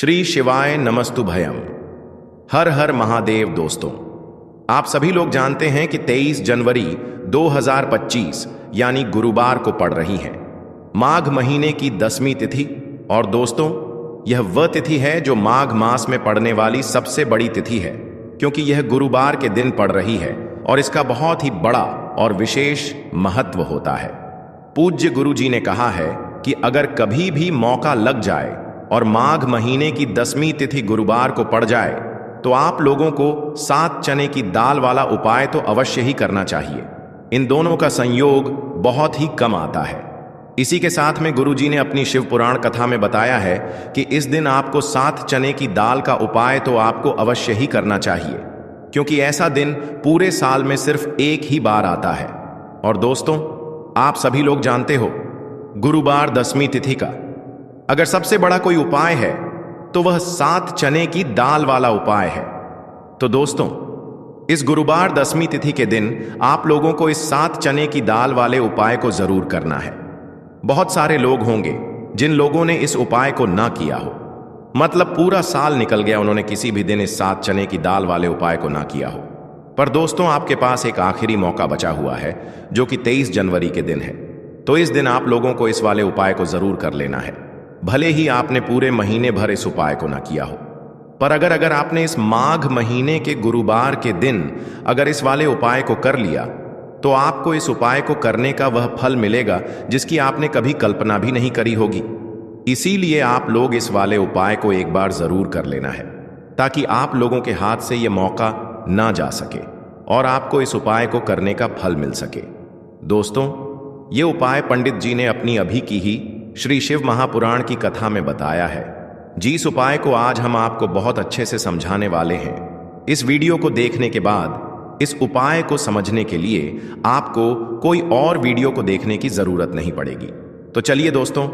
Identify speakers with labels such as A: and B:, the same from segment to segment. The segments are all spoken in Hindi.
A: श्री शिवाय नमस्तुभयम। हर हर महादेव। दोस्तों, आप सभी लोग जानते हैं कि 23 जनवरी 2025 यानी गुरुवार को पड़ रही है माघ महीने की 10वीं तिथि। और दोस्तों, यह वह तिथि है जो माघ मास में पड़ने वाली सबसे बड़ी तिथि है, क्योंकि यह गुरुवार के दिन पड़ रही है और इसका बहुत ही बड़ा और विशेष महत्व होता है। पूज्य गुरु जी ने कहा है कि अगर कभी भी मौका लग जाए और माघ महीने की 10वीं तिथि गुरुवार को पड़ जाए तो आप लोगों को 7 चने की दाल वाला उपाय तो अवश्य ही करना चाहिए। इन दोनों का संयोग बहुत ही कम आता है। इसी के साथ में गुरु जी ने अपनी शिव पुराण कथा में बताया है कि इस दिन आपको 7 चने की दाल का उपाय तो आपको अवश्य ही करना चाहिए, क्योंकि ऐसा दिन पूरे साल में सिर्फ एक ही बार आता है। और दोस्तों, आप सभी लोग जानते हो, गुरुवार 10वीं तिथि का अगर सबसे बड़ा कोई उपाय है तो वह 7 चने की दाल वाला उपाय है। तो दोस्तों, इस गुरुवार 10वीं तिथि के दिन आप लोगों को इस 7 चने की दाल वाले उपाय को जरूर करना है। बहुत सारे लोग होंगे जिन लोगों ने इस उपाय को ना किया हो, मतलब पूरा साल निकल गया, उन्होंने किसी भी दिन इस 7 चने की दाल वाले उपाय को ना किया हो। पर दोस्तों, आपके पास एक आखिरी मौका बचा हुआ है जो कि 23 जनवरी के दिन है। तो इस दिन आप लोगों को इस वाले उपाय को जरूर कर लेना है, भले ही आपने पूरे महीने भर इस उपाय को ना किया हो। पर अगर आपने इस माघ महीने के गुरुवार के दिन अगर इस वाले उपाय को कर लिया तो आपको इस उपाय को करने का वह फल मिलेगा जिसकी आपने कभी कल्पना भी नहीं करी होगी। इसीलिए आप लोग इस वाले उपाय को एक बार जरूर कर लेना है, ताकि आप लोगों के हाथ से यह मौका ना जा सके और आपको इस उपाय को करने का फल मिल सके। दोस्तों, ये उपाय पंडित जी ने अपनी अभी की ही श्री शिव महापुराण की कथा में बताया है। जिस उपाय को आज हम आपको बहुत अच्छे से समझाने वाले हैं। इस वीडियो को देखने के बाद इस उपाय को समझने के लिए आपको कोई और वीडियो को देखने की जरूरत नहीं पड़ेगी। तो चलिए दोस्तों,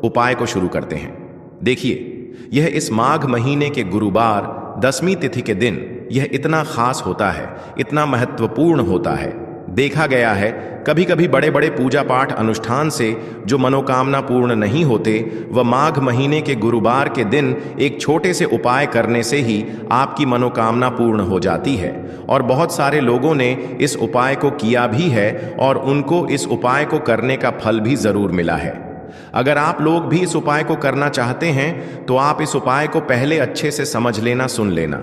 A: उपाय को शुरू करते हैं। देखिए, यह इस माघ महीने के गुरुवार 10वीं तिथि के दिन यह इतना खास होता है, इतना महत्वपूर्ण होता है। देखा गया है कभी कभी बड़े बड़े पूजा पाठ अनुष्ठान से जो मनोकामना पूर्ण नहीं होते, वह माघ महीने के गुरुवार के दिन एक छोटे से उपाय करने से ही आपकी मनोकामना पूर्ण हो जाती है। और बहुत सारे लोगों ने इस उपाय को किया भी है और उनको इस उपाय को करने का फल भी जरूर मिला है। अगर आप लोग भी इस उपाय को करना चाहते हैं तो आप इस उपाय को पहले अच्छे से समझ लेना, सुन लेना,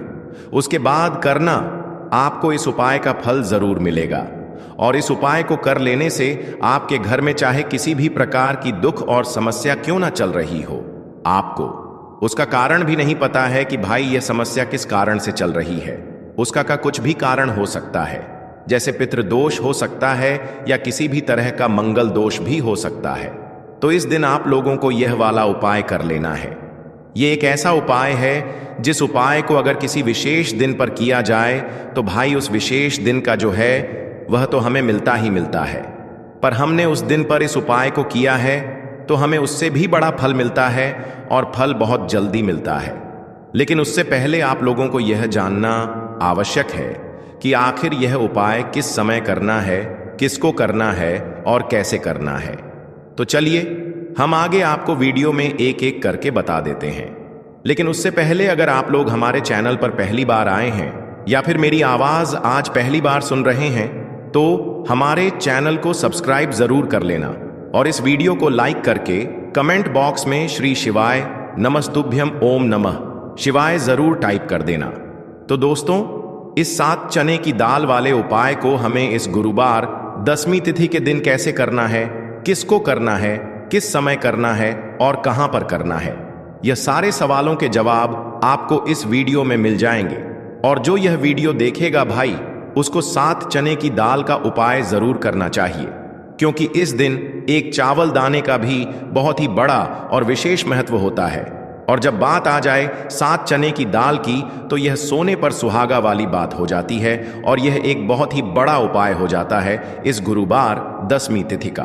A: उसके बाद करना। आपको इस उपाय का फल जरूर मिलेगा। और इस उपाय को कर लेने से आपके घर में चाहे किसी भी प्रकार की दुख और समस्या क्यों ना चल रही हो, आपको उसका कारण भी नहीं पता है कि भाई यह समस्या किस कारण से चल रही है, उसका का कुछ भी कारण हो सकता है, जैसे पितृदोष हो सकता है या किसी भी तरह का मंगल दोष भी हो सकता है। तो इस दिन आप लोगों को यह वाला उपाय कर लेना है। यह एक ऐसा उपाय है जिस उपाय को अगर किसी विशेष दिन पर किया जाए तो भाई उस विशेष दिन का जो है वह तो हमें मिलता ही मिलता है। पर हमने उस दिन पर इस उपाय को किया है तो हमें उससे भी बड़ा फल मिलता है और फल बहुत जल्दी मिलता है। लेकिन उससे पहले आप लोगों को यह जानना आवश्यक है कि आखिर यह उपाय किस समय करना है, किसको करना है और कैसे करना है। तो चलिए हम आगे आपको वीडियो में एक एक करके बता देते हैं। लेकिन उससे पहले अगर आप लोग हमारे चैनल पर पहली बार आए हैं या फिर मेरी आवाज आज पहली बार सुन रहे हैं तो हमारे चैनल को सब्सक्राइब जरूर कर लेना और इस वीडियो को लाइक करके कमेंट बॉक्स में श्री शिवाय नमस्तुभ्यम ओम नमः शिवाय जरूर टाइप कर देना। तो दोस्तों, इस 7 चने की दाल वाले उपाय को हमें इस गुरुवार 10वीं तिथि के दिन कैसे करना है, किसको करना है, किस समय करना है और कहां पर करना है, यह सारे सवालों के जवाब आपको इस वीडियो में मिल जाएंगे। और जो यह वीडियो देखेगा भाई, उसको 7 चने की दाल का उपाय जरूर करना चाहिए, क्योंकि इस दिन एक चावल दाने का भी बहुत ही बड़ा और विशेष महत्व होता है। और जब बात आ जाए 7 चने की दाल की तो यह सोने पर सुहागा वाली बात हो जाती है और यह एक बहुत ही बड़ा उपाय हो जाता है इस गुरुवार 10वीं तिथि का।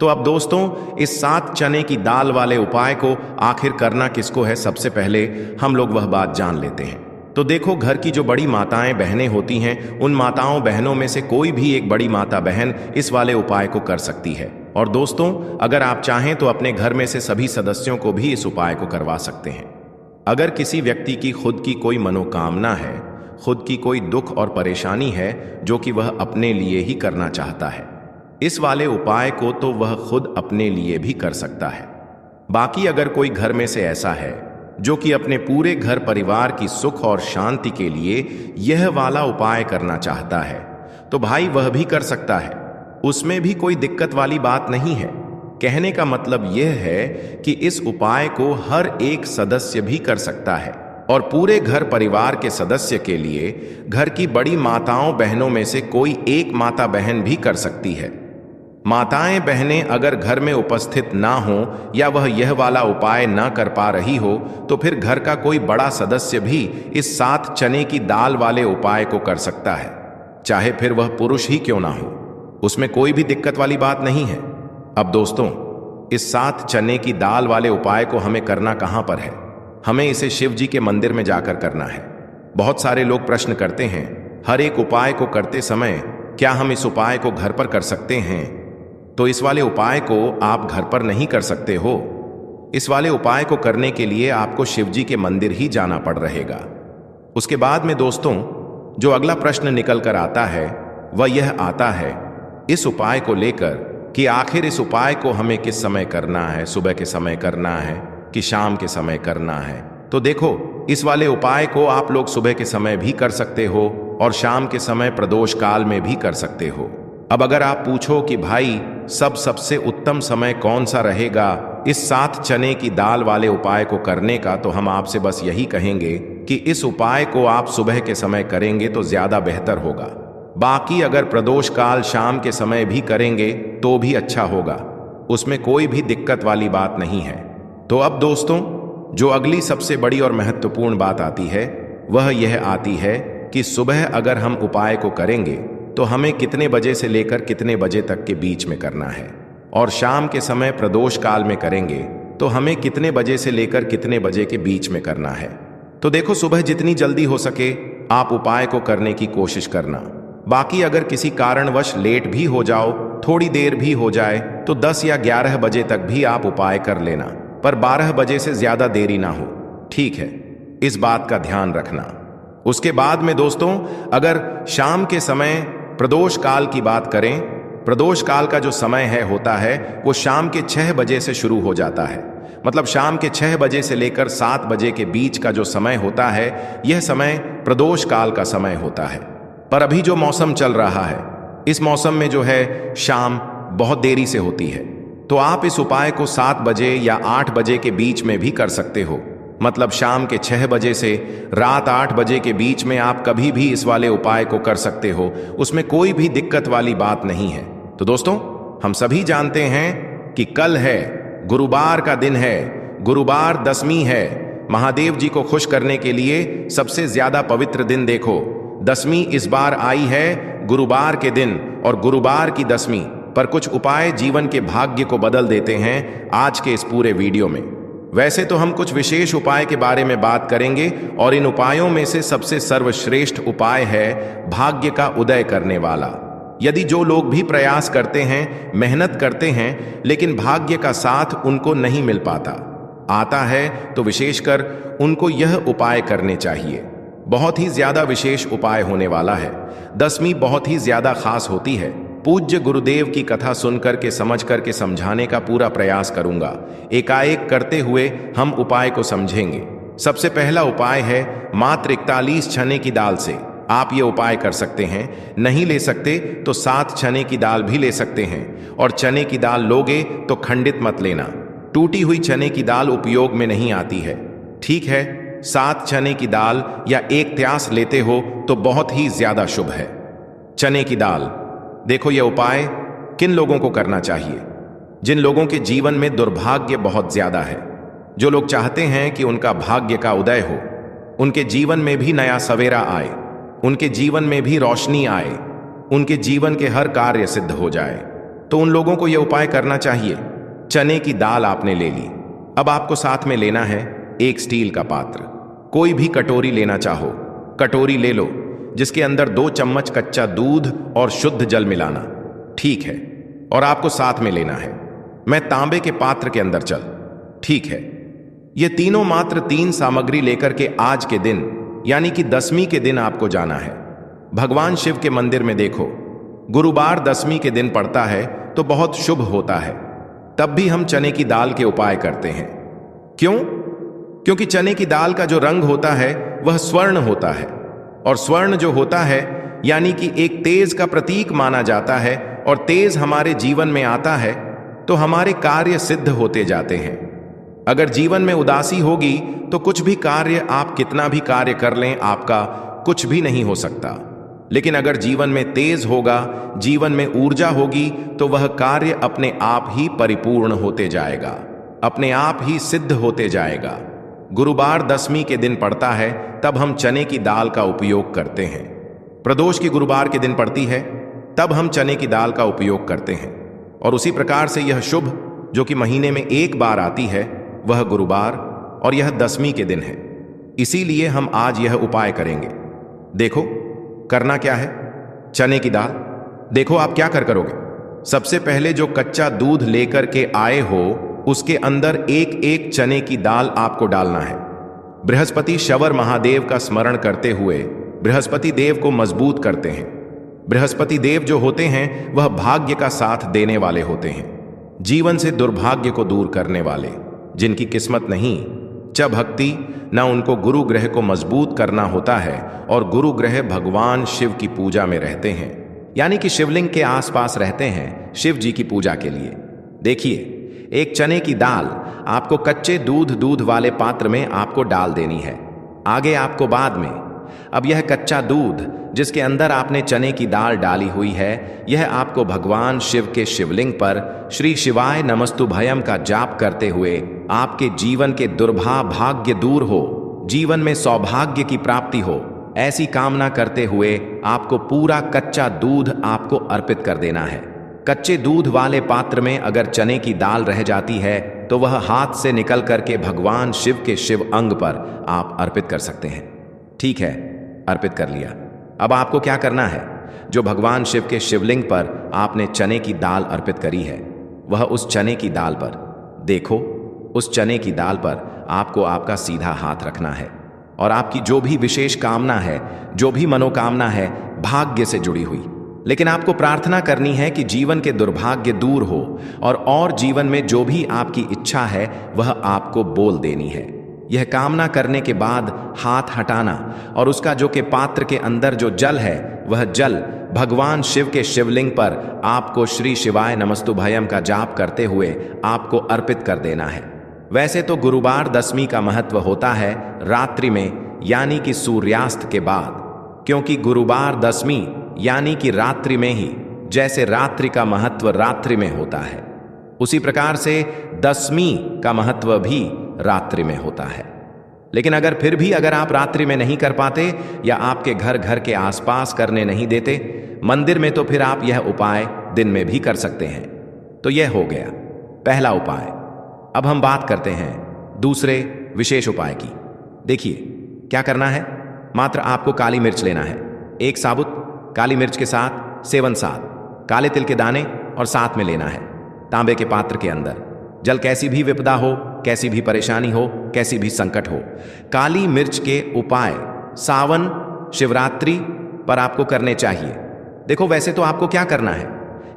A: तो अब दोस्तों, इस 7 चने की दाल वाले उपाय को आखिर करना किसको है, सबसे पहले हम लोग वह बात जान लेते हैं। तो देखो, घर की जो बड़ी माताएं बहनें होती हैं, उन माताओं बहनों में से कोई भी एक बड़ी माता बहन इस वाले उपाय को कर सकती है। और दोस्तों, अगर आप चाहें तो अपने घर में से सभी सदस्यों को भी इस उपाय को करवा सकते हैं। अगर किसी व्यक्ति की खुद की कोई मनोकामना है, खुद की कोई दुख और परेशानी है जो कि वह अपने लिए ही करना चाहता है, इस वाले उपाय को तो वह खुद अपने लिए भी कर सकता है। बाकी अगर कोई घर में से ऐसा है जो कि अपने पूरे घर परिवार की सुख और शांति के लिए यह वाला उपाय करना चाहता है, तो भाई वह भी कर सकता है। उसमें भी कोई दिक्कत वाली बात नहीं है। कहने का मतलब यह है कि इस उपाय को हर एक सदस्य भी कर सकता है और पूरे घर परिवार के सदस्य के लिए घर की बड़ी माताओं बहनों में से कोई एक माता बहन भी कर सकती है। माताएं बहनें अगर घर में उपस्थित ना हो या वह यह वाला उपाय ना कर पा रही हो तो फिर घर का कोई बड़ा सदस्य भी इस 7 चने की दाल वाले उपाय को कर सकता है, चाहे फिर वह पुरुष ही क्यों ना हो। उसमें कोई भी दिक्कत वाली बात नहीं है। अब दोस्तों, इस 7 चने की दाल वाले उपाय को हमें करना कहां पर है? हमें इसे शिव जी के मंदिर में जाकर करना है। बहुत सारे लोग प्रश्न करते हैं, हर एक उपाय को करते समय क्या हम इस उपाय को घर पर कर सकते हैं? तो इस वाले उपाय को आप घर पर नहीं कर सकते हो। इस वाले उपाय को करने के लिए आपको शिव जी के मंदिर ही जाना पड़ रहेगा। उसके बाद में दोस्तों, जो अगला प्रश्न निकल कर आता है वह यह आता है इस उपाय को लेकर कि आखिर इस उपाय को हमें किस समय करना है, सुबह के समय करना है कि शाम के समय करना है? तो देखो, इस वाले उपाय को आप लोग सुबह के समय भी कर सकते हो और शाम के समय प्रदोष काल में भी कर सकते हो। अब अगर आप पूछो कि भाई सबसे उत्तम समय कौन सा रहेगा इस 7 चने की दाल वाले उपाय को करने का, तो हम आपसे बस यही कहेंगे कि इस उपाय को आप सुबह के समय करेंगे तो ज्यादा बेहतर होगा। बाकी अगर प्रदोष काल शाम के समय भी करेंगे तो भी अच्छा होगा, उसमें कोई भी दिक्कत वाली बात नहीं है। तो अब दोस्तों, जो अगली सबसे बड़ी और महत्वपूर्ण बात आती है वह यह आती है कि सुबह अगर हम उपाय को करेंगे तो हमें कितने बजे से लेकर कितने बजे तक के बीच में करना है, और शाम के समय प्रदोष काल में करेंगे तो हमें कितने बजे से लेकर कितने बजे के बीच में करना है। तो देखो, सुबह जितनी जल्दी हो सके आप उपाय को करने की कोशिश करना। बाकी अगर किसी कारणवश लेट भी हो जाओ, थोड़ी देर भी हो जाए, तो 10 या 11 बजे तक भी आप उपाय कर लेना, पर 12 बजे से ज्यादा देरी ना हो, ठीक है? इस बात का ध्यान रखना। उसके बाद में दोस्तों, अगर शाम के समय प्रदोष काल की बात करें, प्रदोष काल का जो समय होता है वो शाम के 6 बजे से शुरू हो जाता है। मतलब शाम के 6 बजे से लेकर 7 बजे के बीच का जो समय होता है, यह समय प्रदोष काल का समय होता है। पर अभी जो मौसम चल रहा है, इस मौसम में जो है शाम बहुत देरी से होती है, तो आप इस उपाय को 7 बजे या 8 बजे के बीच में भी कर सकते हो। मतलब शाम के 6 बजे से रात 8 बजे के बीच में आप कभी भी इस वाले उपाय को कर सकते हो, उसमें कोई भी दिक्कत वाली बात नहीं है। तो दोस्तों, हम सभी जानते हैं कि कल है गुरुवार का दिन है, गुरुवार दशमी है। महादेव जी को खुश करने के लिए सबसे ज्यादा पवित्र दिन देखो, दशमी इस बार आई है गुरुवार के दिन, और गुरुवार की दशमी पर कुछ उपाय जीवन के भाग्य को बदल देते हैं आज के इस पूरे वीडियो में। वैसे तो हम कुछ विशेष उपाय के बारे में बात करेंगे, और इन उपायों में से सबसे सर्वश्रेष्ठ उपाय है भाग्य का उदय करने वाला। यदि जो लोग भी प्रयास करते हैं, मेहनत करते हैं, लेकिन भाग्य का साथ उनको नहीं मिल पाता आता है, तो विशेषकर उनको यह उपाय करने चाहिए। बहुत ही ज्यादा विशेष उपाय होने वाला है। दशमी बहुत ही ज्यादा खास होती है। पूज्य गुरुदेव की कथा सुनकर के समझ करके समझाने का पूरा प्रयास करूंगा। एकाएक करते हुए हम उपाय को समझेंगे। सबसे पहला उपाय है मात्र 41 चने की दाल से आप ये उपाय कर सकते हैं। नहीं ले सकते तो 7 चने की दाल भी ले सकते हैं, और चने की दाल लोगे तो खंडित मत लेना। टूटी हुई चने की दाल उपयोग में नहीं आती है, ठीक है? 7 चने की दाल या 1 त्यास लेते हो तो बहुत ही ज्यादा शुभ है। चने की दाल, देखो यह उपाय किन लोगों को करना चाहिए? जिन लोगों के जीवन में दुर्भाग्य बहुत ज्यादा है, जो लोग चाहते हैं कि उनका भाग्य का उदय हो, उनके जीवन में भी नया सवेरा आए, उनके जीवन में भी रोशनी आए, उनके जीवन के हर कार्य सिद्ध हो जाए, तो उन लोगों को यह उपाय करना चाहिए। चने की दाल आपने ले ली, अब आपको साथ में लेना है 1 स्टील का पात्र। कोई भी कटोरी लेना चाहो, कटोरी ले लो, जिसके अंदर 2 चम्मच कच्चा दूध और शुद्ध जल मिलाना, ठीक है? और आपको साथ में लेना है, मैं तांबे के पात्र के अंदर चल, ठीक है? ये तीनों मात्र 3 सामग्री लेकर के आज के दिन यानी कि दसवीं के दिन आपको जाना है। भगवान शिव के मंदिर में देखो, गुरुवार दसवीं के दिन पड़ता है तो बहुत शुभ होता है। तब भी हम चने की दाल के उपाय करते हैं। क्यों? क्योंकि चने की दाल का जो रंग होता है वह स्वर्ण होता है, और स्वर्ण जो होता है यानी कि एक तेज का प्रतीक माना जाता है, और तेज हमारे जीवन में आता है तो हमारे कार्य सिद्ध होते जाते हैं। अगर जीवन में उदासी होगी तो कुछ भी कार्य, आप कितना भी कार्य कर लें, आपका कुछ भी नहीं हो सकता। लेकिन अगर जीवन में तेज होगा, जीवन में ऊर्जा होगी, तो वह कार्य अपने आप ही परिपूर्ण होते जाएगा, अपने आप ही सिद्ध होते जाएगा। गुरुवार दसवीं के दिन पड़ता है, तब हम चने की दाल का उपयोग करते हैं। प्रदोष की गुरुवार के दिन पड़ती है, तब हम चने की दाल का उपयोग करते हैं। और उसी प्रकार से यह शुभ जो कि महीने में एक बार आती है, वह गुरुवार और यह दसवीं के दिन है। इसीलिए हम आज यह उपाय करेंगे। देखो करना क्या है। चने की दाल, देखो आप क्या करोगे। सबसे पहले जो कच्चा दूध लेकर के आए हो, उसके अंदर एक एक चने की दाल आपको डालना है। बृहस्पति शवर महादेव का स्मरण करते हुए बृहस्पति देव को मजबूत करते हैं। बृहस्पति देव जो होते हैं वह भाग्य का साथ देने वाले होते हैं, जीवन से दुर्भाग्य को दूर करने वाले। जिनकी किस्मत नहीं च भक्ति न, उनको गुरु ग्रह को मजबूत करना होता है, और गुरु ग्रह भगवान शिव की पूजा में रहते हैं, यानी कि शिवलिंग के आसपास रहते हैं शिव जी की पूजा के लिए। देखिए, एक चने की दाल आपको कच्चे दूध वाले पात्र में आपको डाल देनी है, आगे आपको बाद में। अब यह कच्चा दूध जिसके अंदर आपने चने की दाल डाली हुई है, यह आपको भगवान शिव के शिवलिंग पर श्री शिवाय नमस्तुभयम का जाप करते हुए आपके जीवन के दुर्भाग्य दूर हो, जीवन में सौभाग्य की प्राप्ति हो, ऐसी कामना करते हुए आपको पूरा कच्चा दूध आपको अर्पित कर देना है। कच्चे दूध वाले पात्र में अगर चने की दाल रह जाती है तो वह हाथ से निकल करके भगवान शिव के शिव अंग पर आप अर्पित कर सकते हैं। ठीक है, अर्पित कर लिया। अब आपको क्या करना है, जो भगवान शिव के शिवलिंग पर आपने चने की दाल अर्पित करी है, वह उस चने की दाल पर देखो, उस चने की दाल पर आपको आपका सीधा हाथ रखना है, और आपकी जो भी विशेष कामना है, जो भी मनोकामना है भाग्य से जुड़ी हुई, लेकिन आपको प्रार्थना करनी है कि जीवन के दुर्भाग्य दूर हो, और जीवन में जो भी आपकी इच्छा है वह आपको बोल देनी है। यह कामना करने के बाद हाथ हटाना, और उसका जो के पात्र के अंदर जो जल है वह जल भगवान शिव के शिवलिंग पर आपको श्री शिवाय नमस्तुभयम का जाप करते हुए आपको अर्पित कर देना है। वैसे तो गुरुवार दसवीं का महत्व होता है रात्रि में, यानी कि सूर्यास्त के बाद, क्योंकि गुरुवार दसवीं यानी कि रात्रि में ही, जैसे रात्रि का महत्व रात्रि में होता है, उसी प्रकार से दसवीं का महत्व भी रात्रि में होता है। लेकिन अगर आप रात्रि में नहीं कर पाते, या आपके घर के आसपास करने नहीं देते मंदिर में, तो फिर आप यह उपाय दिन में भी कर सकते हैं। तो यह हो गया पहला उपाय। अब हम बात करते हैं दूसरे विशेष उपाय की। देखिए क्या करना है, मात्र आपको काली मिर्च लेना है, एक साबुत काली मिर्च के साथ सेवन सात काले तिल के दाने और साथ में लेना है तांबे के पात्र के अंदर। जल कैसी भी विपदा हो, कैसी भी परेशानी हो, कैसी भी संकट हो, काली मिर्च के उपाय सावन शिवरात्रि पर आपको करने चाहिए। देखो वैसे तो आपको क्या करना है,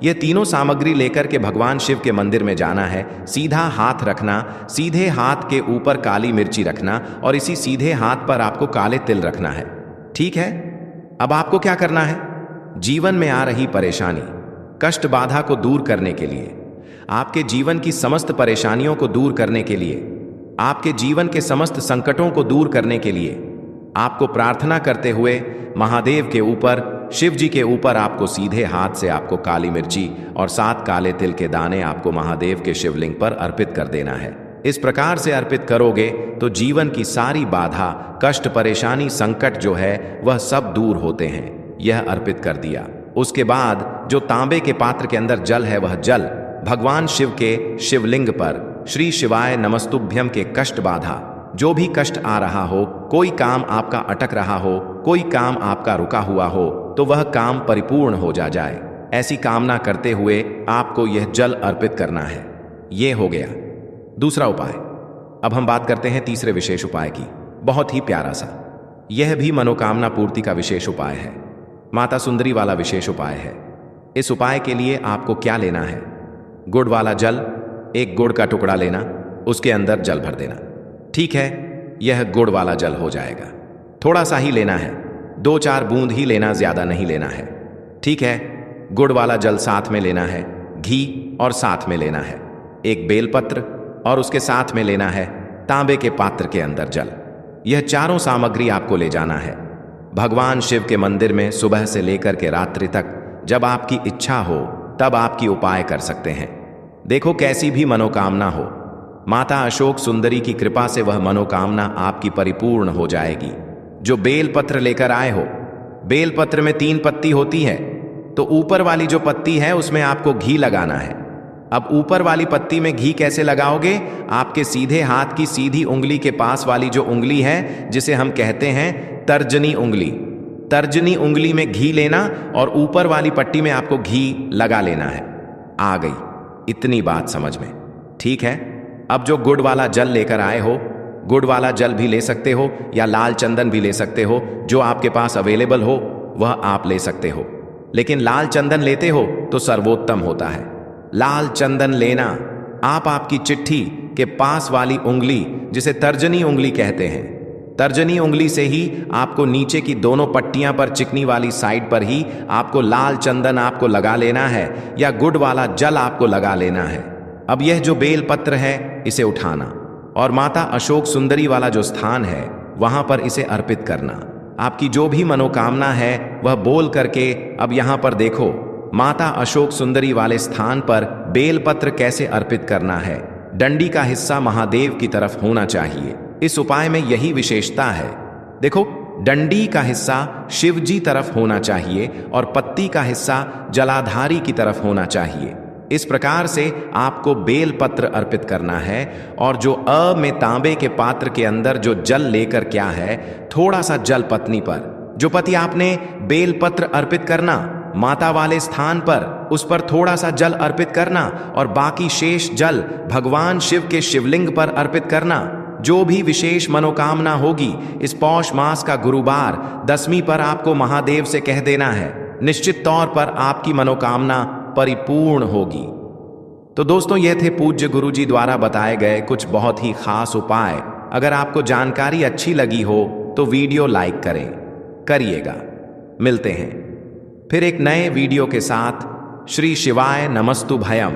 A: ये तीनों सामग्री लेकर के भगवान शिव के मंदिर में जाना है, सीधा हाथ रखना, सीधे हाथ के ऊपर काली मिर्ची रखना, और इसी सीधे हाथ पर आपको काले तिल रखना है। ठीक है, अब आपको क्या करना है, जीवन में आ रही परेशानी कष्ट बाधा को दूर करने के लिए, आपके जीवन की समस्त परेशानियों को दूर करने के लिए, आपके जीवन के समस्त संकटों को दूर करने के लिए आपको प्रार्थना करते हुए महादेव के ऊपर, शिव जी के ऊपर आपको सीधे हाथ से आपको काली मिर्ची और 7 काले तिल के दाने आपको महादेव के शिवलिंग पर अर्पित कर देना है। इस प्रकार से अर्पित करोगे तो जीवन की सारी बाधा, कष्ट, परेशानी, संकट जो है वह सब दूर होते हैं। यह अर्पित कर दिया। उसके बाद जो तांबे के पात्र के अंदर जल है, वह जल भगवान शिव के शिवलिंग पर श्री शिवाय नमस्तुभ्यम के कष्ट बाधा, जो भी कष्ट आ रहा हो, कोई काम आपका अटक रहा हो, कोई काम आपका रुका हुआ हो, तो वह काम परिपूर्ण हो जाए, ऐसी कामना करते हुए आपको यह जल अर्पित करना है। यह हो गया दूसरा उपाय। अब हम बात करते हैं तीसरे विशेष उपाय की। बहुत ही प्यारा सा, यह भी मनोकामना पूर्ति का विशेष उपाय है। माता सुंदरी वाला विशेष उपाय है। इस उपाय के लिए आपको क्या लेना है? गुड़ वाला जल, एक गुड़ का टुकड़ा लेना, उसके अंदर जल भर देना। ठीक है, यह गुड़ वाला जल हो जाएगा। थोड़ा सा ही लेना है, 2-4 बूंद ही लेना, ज्यादा नहीं लेना है। ठीक है, गुड़ वाला जल साथ में लेना है, घी और साथ में लेना है एक बेलपत्र, और उसके साथ में लेना है तांबे के पात्र के अंदर जल। यह चारों सामग्री आपको ले जाना है भगवान शिव के मंदिर में। सुबह से लेकर के रात्रि तक जब आपकी इच्छा हो तब आपकी उपाय कर सकते हैं। देखो, कैसी भी मनोकामना हो, माता अशोक सुंदरी की कृपा से वह मनोकामना आपकी परिपूर्ण हो जाएगी। जो बेलपत्र लेकर आए हो, बेलपत्र में 3 पत्ती होती है, तो ऊपर वाली जो पत्ती है उसमें आपको घी लगाना है। अब ऊपर वाली पत्ती में घी कैसे लगाओगे? आपके सीधे हाथ की सीधी उंगली के पास वाली जो उंगली है, जिसे हम कहते हैं तर्जनी उंगली, तर्जनी उंगली में घी लेना और ऊपर वाली पट्टी में आपको घी लगा लेना है। आ गई इतनी बात समझ में? ठीक है। अब जो गुड़ वाला जल लेकर आए हो, गुड़ वाला जल भी ले सकते हो या लाल चंदन भी ले सकते हो, जो आपके पास अवेलेबल हो वह आप ले सकते हो। लेकिन लाल चंदन लेते हो तो सर्वोत्तम होता है। लाल चंदन लेना आप आपकी चिट्ठी के पास वाली उंगली, जिसे तर्जनी उंगली कहते हैं, तर्जनी उंगली से ही आपको नीचे की दोनों पट्टियां पर चिकनी वाली साइड पर ही आपको लाल चंदन आपको लगा लेना है, या गुड़ वाला जल आपको लगा लेना है। अब यह जो बेलपत्र है इसे उठाना और माता अशोक सुंदरी वाला जो स्थान है वहां पर इसे अर्पित करना। आपकी जो भी मनोकामना है वह बोल करके। अब यहां पर देखो, माता अशोक सुंदरी वाले स्थान पर बेलपत्र कैसे अर्पित करना है। डंडी का हिस्सा महादेव की तरफ होना चाहिए। इस उपाय में यही विशेषता है। देखो, डंडी का हिस्सा शिव जी तरफ होना चाहिए और पत्ती का हिस्सा जलाधारी की तरफ होना चाहिए। इस प्रकार से आपको बेलपत्र अर्पित करना है। और जो में तांबे के पात्र के अंदर जो जल लेकर क्या है, थोड़ा सा जल पत्नी पर, जो पति आपने बेलपत्र अर्पित करना, माता वाले स्थान पर उस पर थोड़ा सा जल अर्पित करना और बाकी शेष जल भगवान शिव के शिवलिंग पर अर्पित करना। जो भी विशेष मनोकामना होगी इस पौष मास का गुरुवार 10वीं पर आपको महादेव से कह देना है। निश्चित तौर पर आपकी मनोकामना परिपूर्ण होगी। तो दोस्तों, ये थे पूज्य गुरुजी द्वारा बताए गए कुछ बहुत ही खास उपाय। अगर आपको जानकारी अच्छी लगी हो तो वीडियो लाइक करिएगा। मिलते हैं फिर एक नए वीडियो के साथ। श्री शिवाय नमस्तु भयम।